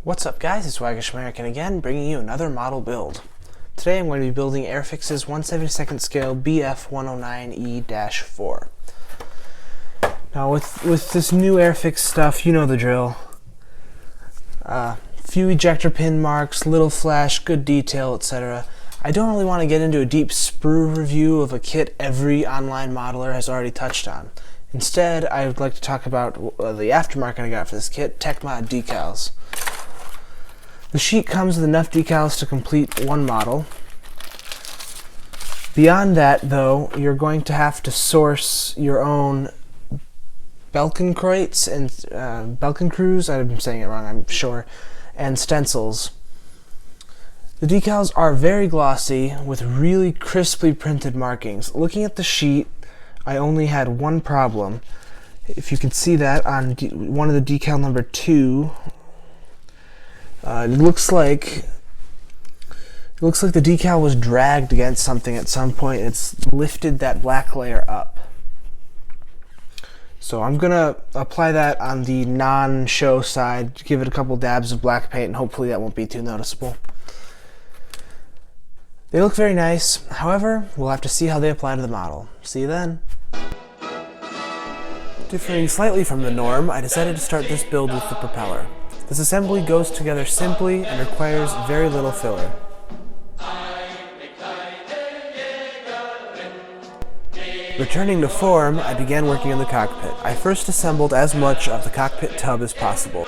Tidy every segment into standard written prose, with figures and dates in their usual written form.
What's up guys, it's TheWaggishAmerican again, bringing you another model build. Today I'm going to be building Airfix's 1/72nd scale Bf-109E-4. Now with this new Airfix stuff, you know the drill. Few ejector pin marks, little flash, good detail, etc. I don't really want to get into a deep sprue review of a kit every online modeler has already touched on. Instead, I would like to talk about the aftermarket I got for this kit, TechMod decals. The sheet comes with enough decals to complete one model. Beyond that, though, you're going to have to source your own Belkenkreuz and Belkenkreuz, I'm saying it wrong, I'm sure, and stencils. The decals are very glossy with really crisply printed markings. Looking at the sheet, I only had one problem. If you can see that on one of the decal number 2, it looks like the decal was dragged against something at some point. It's lifted that black layer up. So I'm gonna apply that on the non-show side, give it a couple dabs of black paint, and hopefully that won't be too noticeable. They look very nice. However, we'll have to see how they apply to the model. See you then. Differing slightly from the norm, I decided to start this build with the propeller. This assembly goes together simply and requires very little filler. Returning to form, I began working on the cockpit. I first assembled as much of the cockpit tub as possible.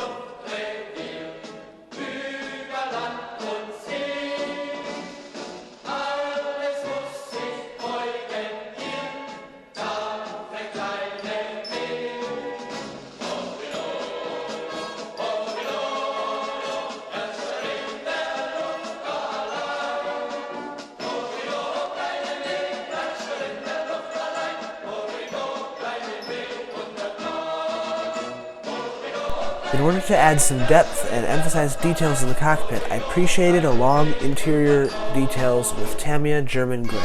In order to add some depth and emphasize details in the cockpit, I appreciated along interior details with Tamiya German Gray.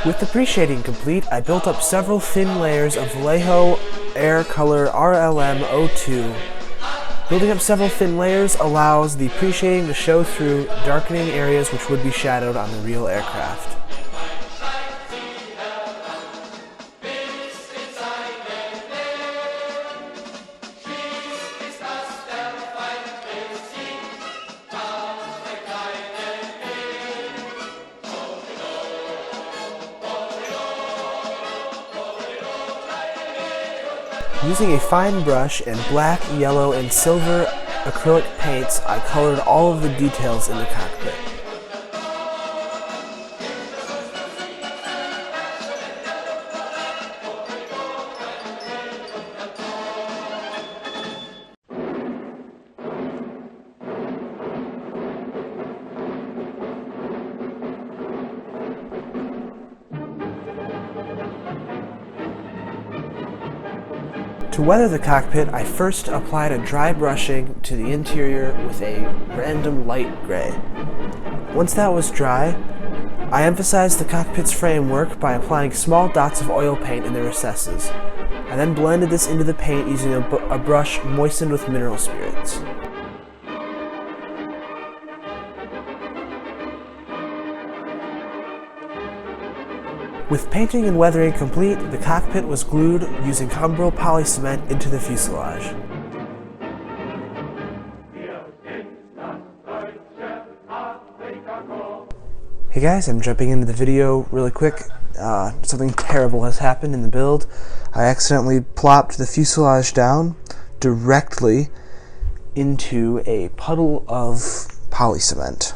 With the pre-shading complete, I built up several thin layers of Vallejo Air Color RLM02. Building up several thin layers allows the pre-shading to show through, darkening areas which would be shadowed on the real aircraft. Using a fine brush and black, yellow, and silver acrylic paints, I colored all of the details in the cockpit. To weather the cockpit, I first applied a dry brushing to the interior with a random light gray. Once that was dry, I emphasized the cockpit's framework by applying small dots of oil paint in the recesses. I then blended this into the paint using a brush moistened with mineral spirits. With painting and weathering complete, the cockpit was glued using Umbral poly-cement into the fuselage. Hey guys, I'm jumping into the video really quick. Something terrible has happened in the build. I accidentally plopped the fuselage down directly into a puddle of poly-cement.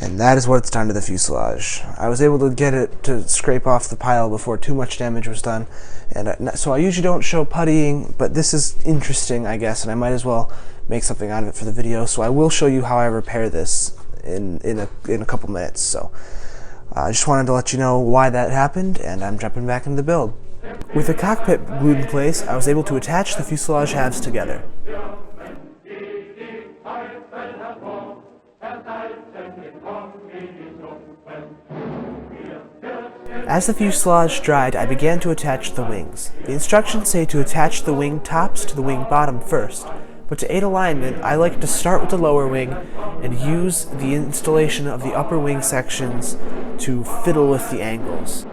And that is what it's done to the fuselage. I was able to get it to scrape off the pile before too much damage was done. And so I usually don't show puttying, but this is interesting, I guess, and I might as well make something out of it for the video. So I will show you how I repair this in a couple minutes. So I just wanted to let you know why that happened, and I'm jumping back into the build. With the cockpit glued in place, I was able to attach the fuselage halves together. As the fuselage dried, I began to attach the wings. The instructions say to attach the wing tops to the wing bottom first, but to aid alignment, I like to start with the lower wing and use the installation of the upper wing sections to fiddle with the angles.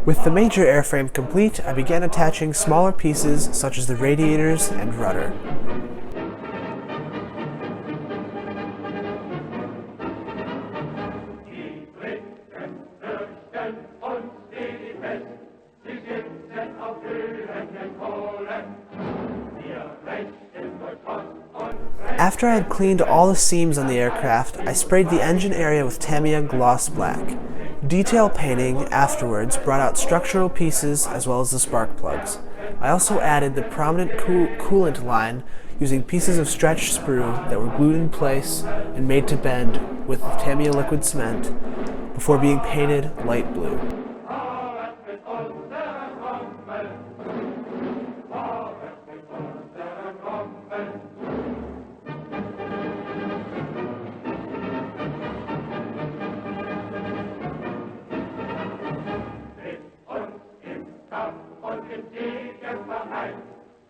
With the major airframe complete, I began attaching smaller pieces such as the radiators and rudder. After I had cleaned all the seams on the aircraft, I sprayed the engine area with Tamiya Gloss Black. Detail painting afterwards brought out structural pieces as well as the spark plugs. I also added the prominent coolant line using pieces of stretched sprue that were glued in place and made to bend with Tamiya liquid cement before being painted light blue.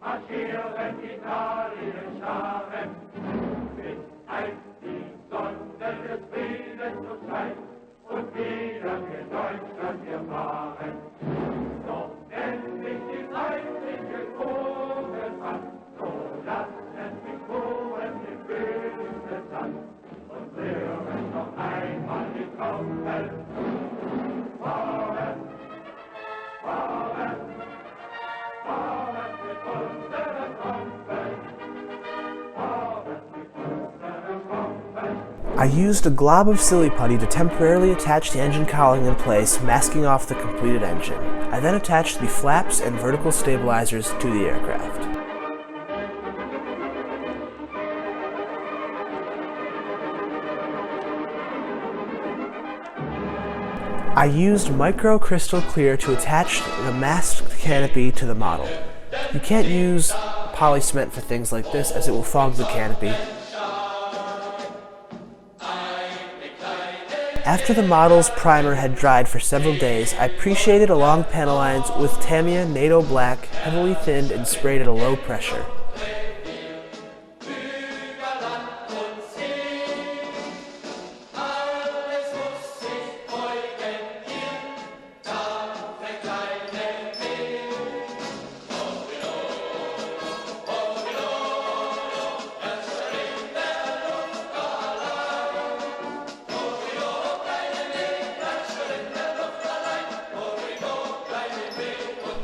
Marschieren Italien Scharen, bis einst die Sonne des Friedens zu sein und wieder für Deutschland wir fahren. Doch endlich die feindliche Krone an, so lasst mich ruhen im bösen Sand und hören noch einmal die Trommel. Fahren, fahren, fahren mit unseren Trommeln. I used a glob of silly putty to temporarily attach the engine cowling in place, masking off the completed engine. I then attached the flaps and vertical stabilizers to the aircraft. I used micro crystal clear to attach the masked canopy to the model. You can't use poly cement for things like this as it will fog the canopy. After the model's primer had dried for several days, I pre-shaded along panel lines with Tamiya NATO Black, heavily thinned and sprayed at a low pressure.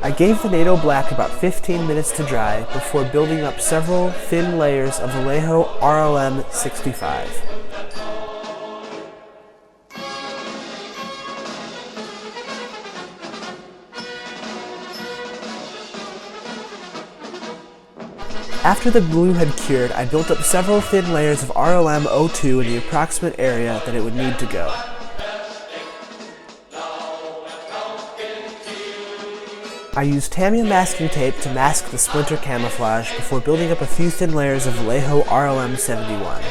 I gave the NATO Black about 15 minutes to dry before building up several thin layers of Vallejo RLM 65. After the glue had cured, I built up several thin layers of RLM 02 in the approximate area that it would need to go. I used Tamiya masking tape to mask the splinter camouflage before building up a few thin layers of Vallejo RLM 71.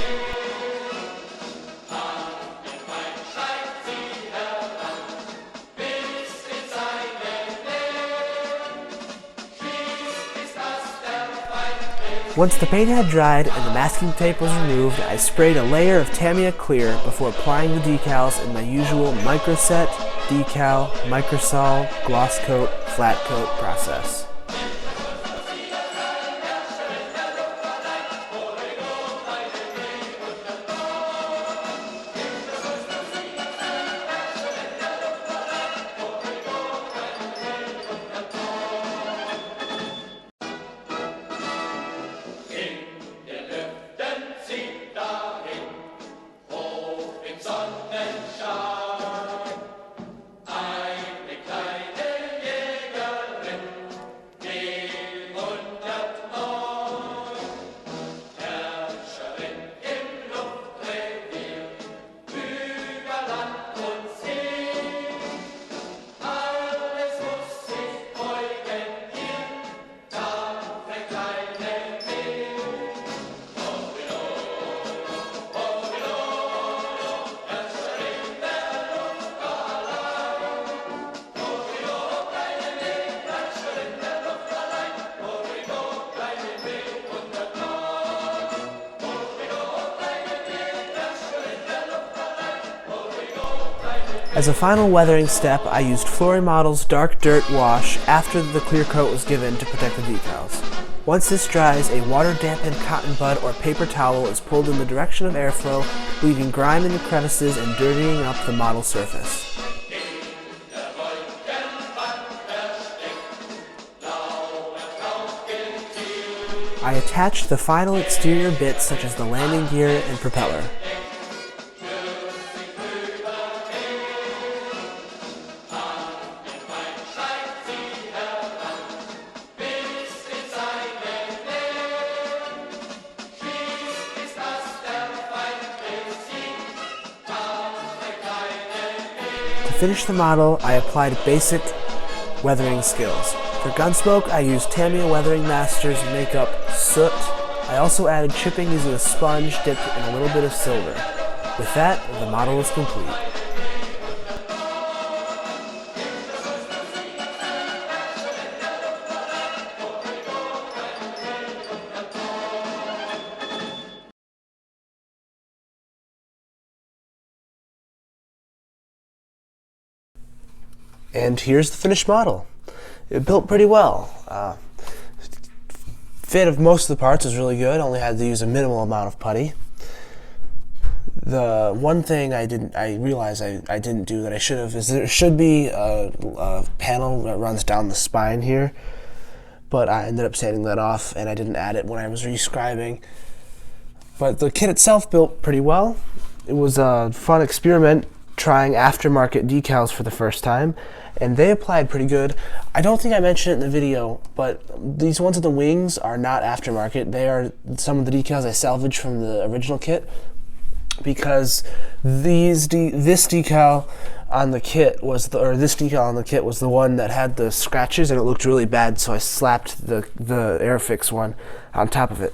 Once the paint had dried and the masking tape was removed, I sprayed a layer of Tamiya clear before applying the decals in my usual microset, decal, microsol, gloss coat, flat coat process. As a final weathering step, I used Florimodel's Dark Dirt Wash after the clear coat was given to protect the decals. Once this dries, a water-dampened cotton bud or paper towel is pulled in the direction of airflow, leaving grime in the crevices and dirtying up the model surface. I attached the final exterior bits such as the landing gear and propeller. To finish the model, I applied basic weathering skills. For Gunsmoke, I used Tamiya Weathering Masters Makeup Soot. I also added chipping using a sponge dipped in a little bit of silver. With that, the model is complete. And here's the finished model. It built pretty well. Fit of most of the parts was really good. Only had to use a minimal amount of putty. The one thing I realized I didn't do that I should have is there should be a panel that runs down the spine here, but I ended up sanding that off and I didn't add it when I was rescribing. But the kit itself built pretty well. It was a fun experiment trying aftermarket decals for the first time, and they applied pretty good. I don't think I mentioned it in the video, but these ones with the wings are not aftermarket. They are some of the decals I salvaged from the original kit, because this decal on the kit was the one that had the scratches and it looked really bad, so I slapped the Airfix one on top of it.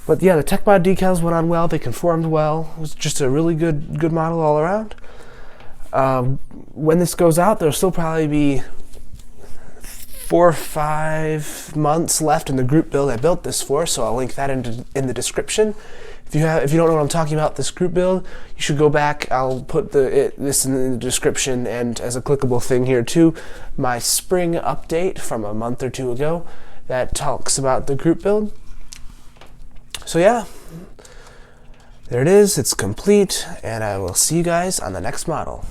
But yeah, the TechMod decals went on well. They conformed well. It was just a really good model all around. When this goes out, there'll still probably be 4 or 5 months left in the group build I built this for, so I'll link that in the description. If you don't know what I'm talking about, this group build, you should go back. I'll put this in the description, and as a clickable thing here too, my spring update from a month or 2 ago that talks about the group build. So yeah, there it is. It's complete, and I will see you guys on the next model.